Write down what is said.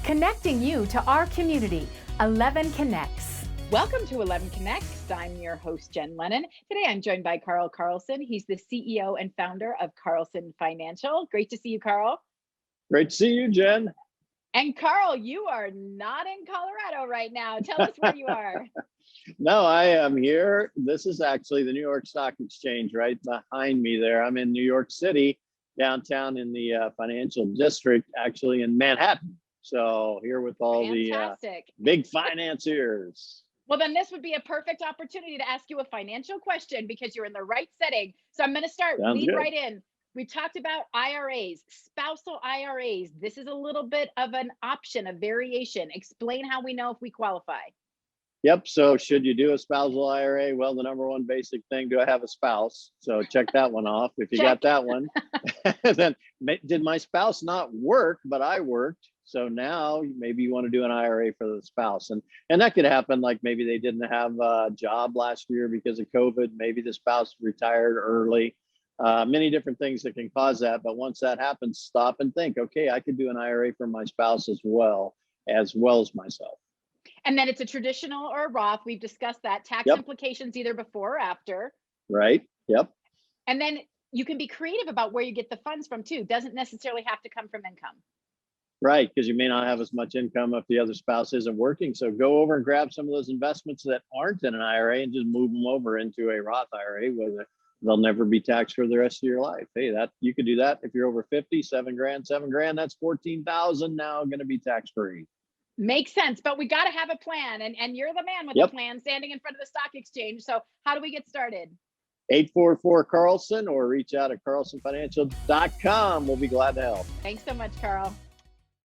connecting you to our community, 11 Connects. Welcome to 11 Connects. I'm your host, Jen Lennon. Today I'm joined by Carl Carlson. He's the CEO and founder of Carlson Financial. Great to see you, Carl. Great to see you, Jen. And Carl, you are not in Colorado right now. Tell us where you are. No, I am here. This is actually the New York Stock Exchange right behind me there. I'm in New York City, downtown in the financial district, actually in Manhattan. So here with all Fantastic. the big financiers. Well, then this would be a perfect opportunity to ask you a financial question because you're in the right setting. So I'm going to start, lead right in. We talked about IRAs, spousal IRAs. This is a little bit of an option, a variation. Explain how we know if we qualify. Yep. So should you do a spousal IRA? Well, the number one basic thing, do I have a spouse? So check that one off. If you got that one, then did my spouse not work, but I worked. So now maybe you want to do an IRA for the spouse. And that could happen. Like maybe they didn't have a job last year because of COVID. Maybe the spouse retired early. Many different things that can cause that. But once that happens, stop and think, okay, I could do an IRA for my spouse as well as myself. And then it's a traditional or a Roth. We've discussed that. Tax implications either before or after. Right. Yep. And then you can be creative about where you get the funds from too. Doesn't necessarily have to come from income. Right, because you may not have as much income if the other spouse isn't working. So go over and grab some of those investments that aren't in an IRA and just move them over into a Roth IRA where they'll never be taxed for the rest of your life. Hey, that you could do that if you're over 50, $7 grand, that's 14,000 now going to be tax free. Makes sense, but we got to have a plan, and you're the man with a plan standing in front of the stock exchange. So how do we get started? 844 Carlson or reach out at carlsonfinancial.com. We'll be glad to help. Thanks so much, Carl.